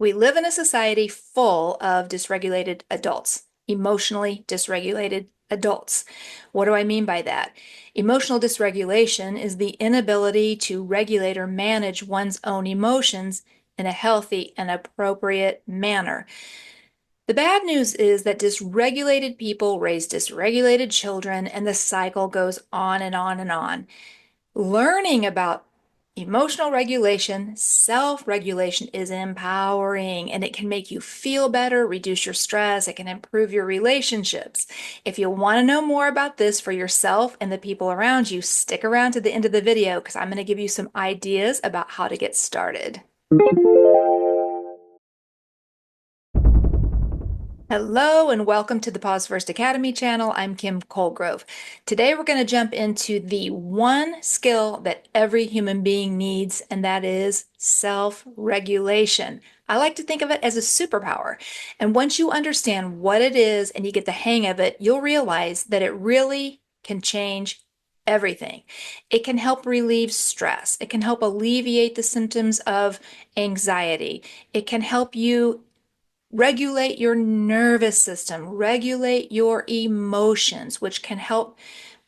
We live in a society full of dysregulated adults, emotionally dysregulated adults. What do I mean by that? Emotional dysregulation is the inability to regulate or manage one's own emotions in a healthy and appropriate manner. The bad news is that dysregulated people raise dysregulated children, and the cycle goes on and on and on. Learning about emotional regulation, self-regulation is empowering, and it can make you feel better, reduce your stress, it can improve your relationships. If you want to know more about this for yourself and the people around you, stick around to the end of the video because I'm going to give you some ideas about how to get started. Hello and welcome to the Pause First Academy channel. I'm Kim Colegrove. Today we're going to jump into the one skill that every human being needs, and that is self-regulation. I like to think of it as a superpower. And once you understand what it is and you get the hang of it, you'll realize that it really can change everything. It can help relieve stress. It can help alleviate the symptoms of anxiety. It can help you regulate your nervous system, regulate your emotions, which can help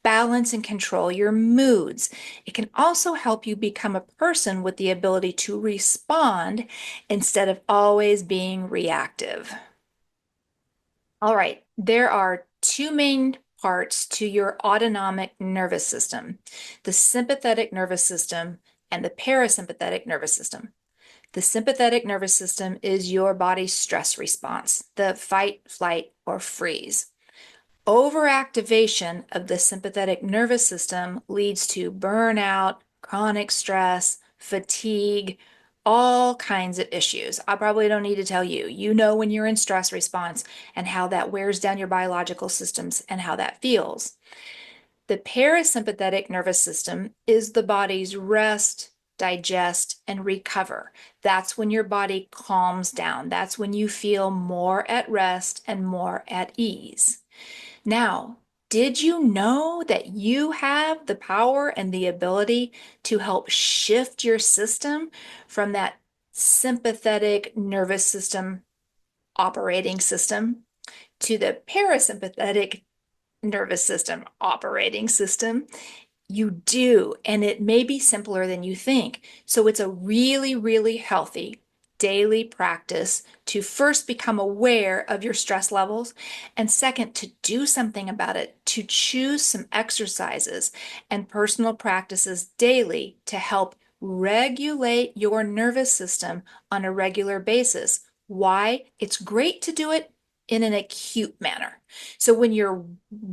balance and control your moods. It can also help you become a person with the ability to respond instead of always being reactive. All right, there are two main parts to your autonomic nervous system, the sympathetic nervous system and the parasympathetic nervous system. The sympathetic nervous system is your body's stress response, the fight, flight, or freeze. Overactivation of the sympathetic nervous system leads to burnout, chronic stress, fatigue, all kinds of issues. I probably don't need to tell you. You know when you're in stress response and how that wears down your biological systems and how that feels. The parasympathetic nervous system is the body's rest, digest, and recover. That's when your body calms down. That's when you feel more at rest and more at ease. Now, did you know that you have the power and the ability to help shift your system from that sympathetic nervous system operating system to the parasympathetic nervous system operating system? You do, and it may be simpler than you think. So it's a really, really healthy daily practice to first become aware of your stress levels, and second, to do something about it, to choose some exercises and personal practices daily to help regulate your nervous system on a regular basis. Why? It's great to do it in an acute manner. So when you're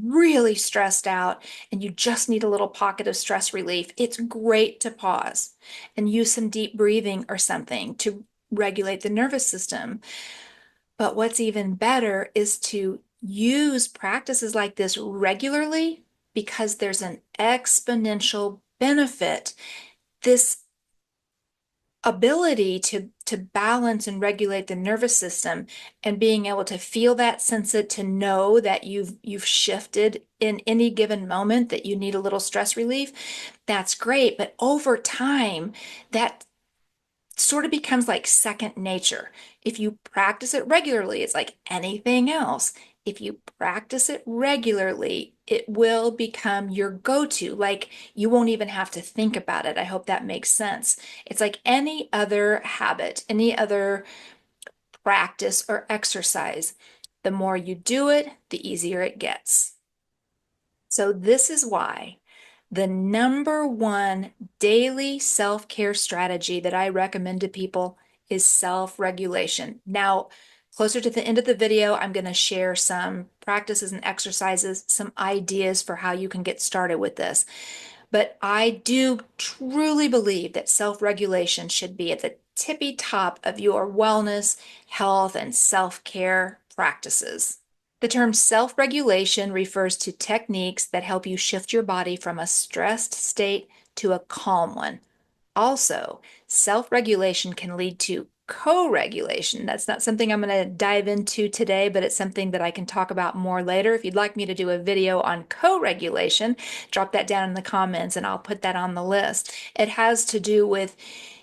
really stressed out and you just need a little pocket of stress relief, it's great to pause and use some deep breathing or something to regulate the nervous system. But what's even better is to use practices like this regularly because there's an exponential benefit. This ability to balance and regulate the nervous system and being able to feel that, sense it, to know that you've shifted in any given moment, that you need a little stress relief, that's great. But over time, that sort of becomes like second nature. If you practice it regularly, it's like anything else. If you practice it regularly, it will become your go-to. Like you won't even have to think about it. I hope that makes sense. It's like any other habit, any other practice or exercise. The more you do it, the easier it gets. So this is why the number one daily self-care strategy that I recommend to people is self-regulation. Now, closer to the end of the video, I'm going to share some practices and exercises, some ideas for how you can get started with this. But I do truly believe that self-regulation should be at the tippy top of your wellness, health, and self-care practices. The term self-regulation refers to techniques that help you shift your body from a stressed state to a calm one. Also, self-regulation can lead to co-regulation. That's not something I'm going to dive into today, but it's something that I can talk about more later. If you'd like me to do a video on co-regulation, drop that down in the comments and I'll put that on the list. It has to do with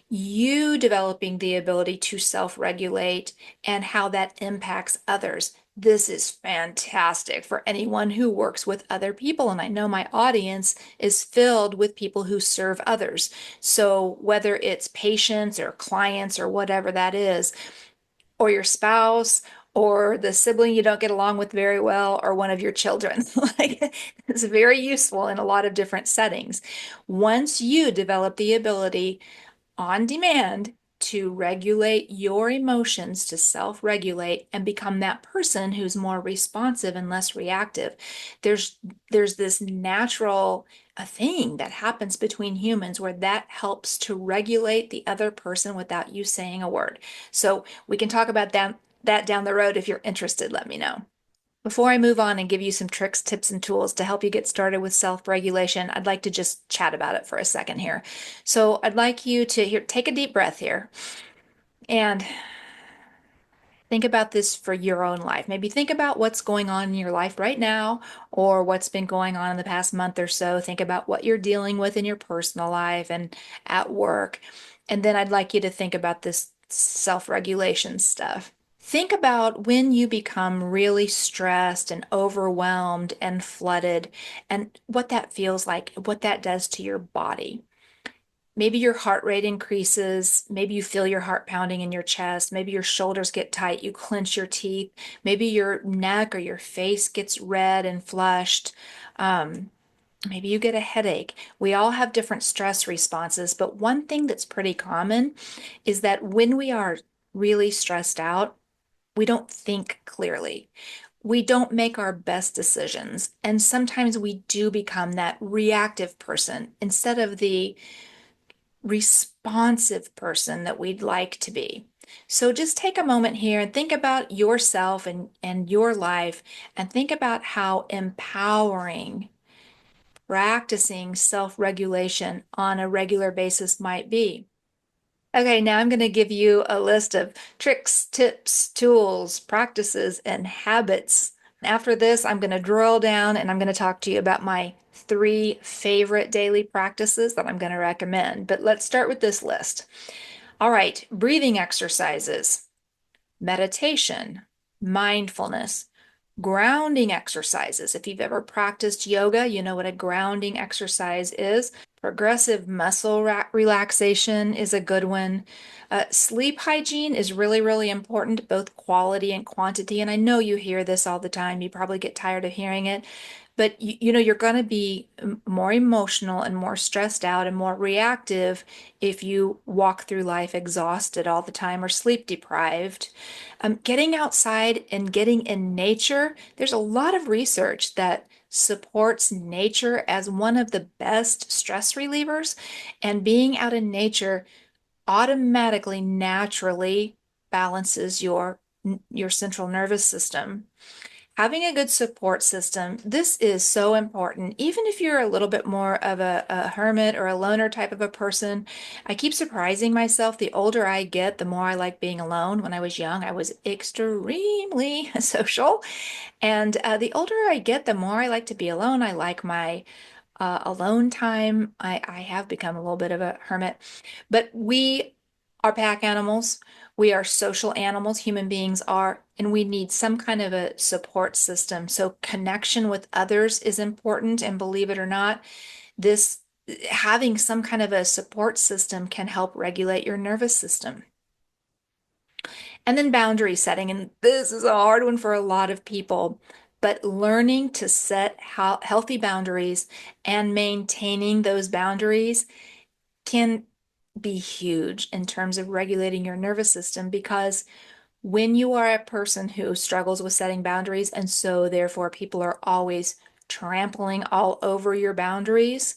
you developing the ability to self-regulate and how that impacts others. This is fantastic for anyone who works with other people. And I know my audience is filled with people who serve others. So whether it's patients or clients or whatever that is, or your spouse, or the sibling you don't get along with very well, or one of your children. Like, it's very useful in a lot of different settings. Once you develop the ability on demand to regulate your emotions, to self-regulate and become that person who's more responsive and less reactive. There's there's this natural a thing that happens between humans where that helps to regulate the other person without you saying a word. So we can talk about that down the road. If you're interested, let me know. Before I move on and give you some tricks, tips, and tools to help you get started with self-regulation, I'd like to just chat about it for a second here. So I'd like you to take a deep breath here and think about this for your own life. Maybe think about what's going on in your life right now or what's been going on in the past month or so. Think about what you're dealing with in your personal life and at work. And then I'd like you to think about this self-regulation stuff. Think about when you become really stressed and overwhelmed and flooded and what that feels like, what that does to your body. Maybe your heart rate increases. Maybe you feel your heart pounding in your chest. Maybe your shoulders get tight. You clench your teeth. Maybe your neck or your face gets red and flushed. Um, Maybe you get a headache. We all have different stress responses, but one thing that's pretty common is that when we are really stressed out, we don't think clearly. We don't make our best decisions. And sometimes we do become that reactive person instead of the responsive person that we'd like to be. So just take a moment here and think about yourself and your life and think about how empowering practicing self-regulation on a regular basis might be. Okay, now I'm going to give you a list of tricks, tips, tools, practices, and habits. After this, I'm going to drill down and I'm going to talk to you about my 3 favorite daily practices that I'm going to recommend. But let's start with this list. All right, breathing exercises, meditation, mindfulness, grounding exercises. If you've ever practiced yoga, you know what a grounding exercise is. Progressive muscle relaxation is a good one. Sleep hygiene is really, really important, both quality and quantity. And I know you hear this all the time. You probably get tired of hearing it. But you know, you're going to be more emotional and more stressed out and more reactive if you walk through life exhausted all the time or sleep deprived. Getting outside and getting in nature, there's a lot of research that supports nature as one of the best stress relievers, and being out in nature automatically, naturally balances your central nervous system. Having a good support system, this is so important. Even if you're a little bit more of a hermit or a loner type of a person, I keep surprising myself. The older I get, the more I like being alone. When I was young, I was extremely social. And the older I get, the more I like to be alone. I like my alone time. I have become a little bit of a hermit, but we are pack animals. We are social animals, human beings are, and we need some kind of a support system. So connection with others is important. And believe it or not, this having some kind of a support system can help regulate your nervous system. And then boundary setting. And this is a hard one for a lot of people, but learning to set healthy boundaries and maintaining those boundaries can be huge in terms of regulating your nervous system, because when you are a person who struggles with setting boundaries and so therefore people are always trampling all over your boundaries,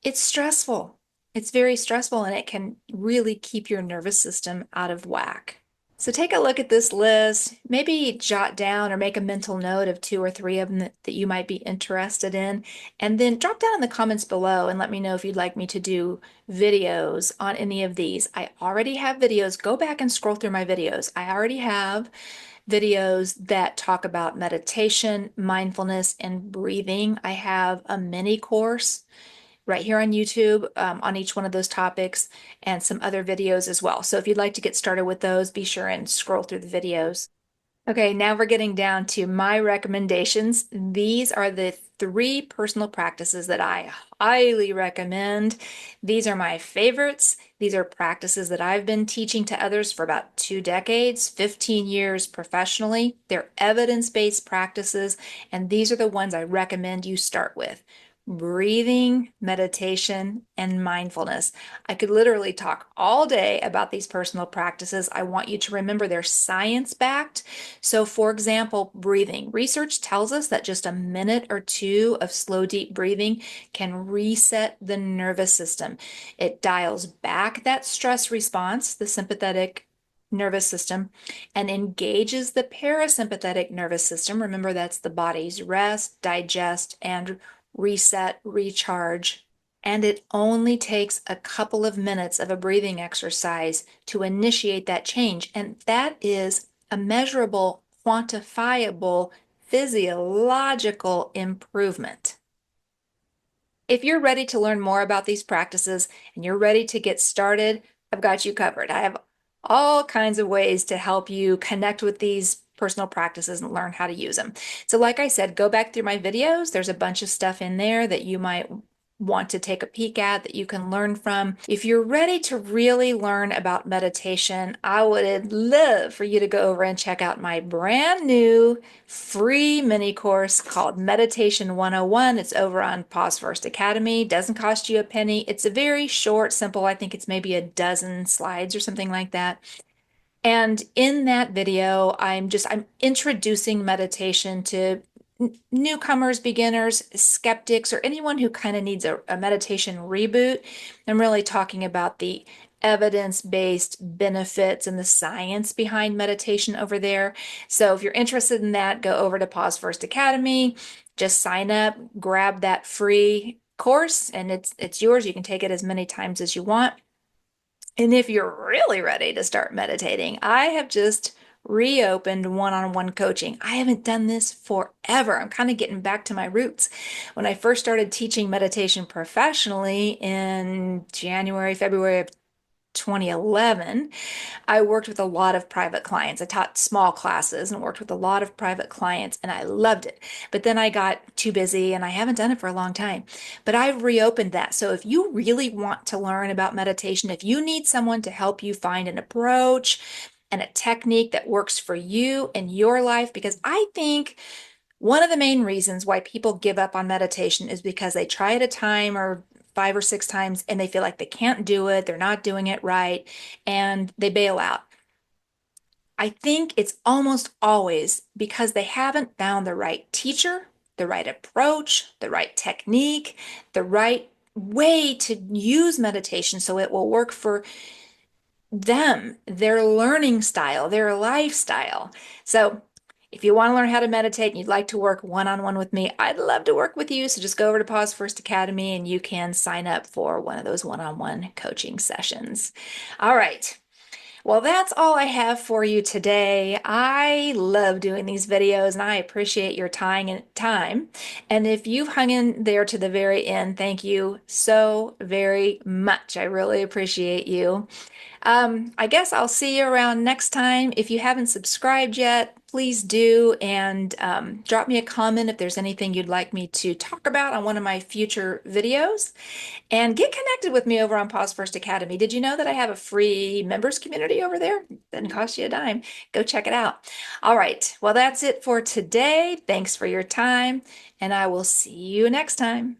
it's stressful. It's very stressful and it can really keep your nervous system out of whack. So take a look at this list, maybe jot down or make a mental note of 2 or 3 of them that you might be interested in, and then drop down in the comments below and let me know if you'd like me to do videos on any of these. I already have videos. Go back and scroll through my videos. I already have videos that talk about meditation, mindfulness, and breathing. I have a mini course right here on YouTube on each one of those topics and some other videos as well. So if you'd like to get started with those, be sure and scroll through the videos. Okay, now we're getting down to my recommendations. These are the three personal practices that I highly recommend. These are my favorites. These are practices that I've been teaching to others for about 2 decades, 15 years professionally. They're evidence-based practices, and these are the ones I recommend you start with. Breathing, meditation, and mindfulness. I could literally talk all day about these personal practices. I want you to remember they're science-backed. So, for example, breathing. Research tells us that just a minute or two of slow, deep breathing can reset the nervous system. It dials back that stress response, the sympathetic nervous system, and engages the parasympathetic nervous system. Remember, that's the body's rest, digest, and reset, recharge. And it only takes a couple of minutes of a breathing exercise to initiate that change. And that is a measurable, quantifiable, physiological improvement. If you're ready to learn more about these practices and you're ready to get started, I've got you covered. I have all kinds of ways to help you connect with these personal practices and learn how to use them. So like I said, go back through my videos. There's a bunch of stuff in there that you might want to take a peek at that you can learn from. If you're ready to really learn about meditation, I would love for you to go over and check out my brand new free mini course called Meditation 101. It's over on Pause First Academy. Doesn't cost you a penny. It's a very short, simple, I think it's maybe a dozen slides or something like that. And in that video, I'm introducing meditation to newcomers, beginners, skeptics, or anyone who kind of needs a meditation reboot. I'm really talking about the evidence-based benefits and the science behind meditation over there. So if you're interested in that, go over to Pause First Academy, just sign up, grab that free course, and it's yours. You can take it as many times as you want. And if you're really ready to start meditating, I have just reopened one-on-one coaching. I haven't done this forever. I'm kind of getting back to my roots. When I first started teaching meditation professionally in January, February of 2011, I worked with a lot of private clients. I taught small classes and worked with a lot of private clients, and I loved it. But then I got too busy and I haven't done it for a long time. But I've reopened that. So if you really want to learn about meditation, if you need someone to help you find an approach and a technique that works for you and your life, because I think one of the main reasons why people give up on meditation is because they try it a time or 5 or 6 times and they feel like they can't do it, they're not doing it right, and they bail out. I think it's almost always because they haven't found the right teacher, the right approach, the right technique, the right way to use meditation so it will work for them, their learning style, their lifestyle. So if you want to learn how to meditate and you'd like to work one-on-one with me, I'd love to work with you. So just go over to Pause First Academy and you can sign up for one of those one-on-one coaching sessions. All right. Well, that's all I have for you today. I love doing these videos and I appreciate your time. And if you've hung in there to the very end, thank you so very much. I really appreciate you. I guess I'll see you around next time. If you haven't subscribed yet, please do, and drop me a comment if there's anything you'd like me to talk about on one of my future videos. And get connected with me over on Pause First Academy. Did you know that I have a free members community over there? Doesn't cost you a dime. Go check it out. All right. Well, that's it for today. Thanks for your time, and I will see you next time.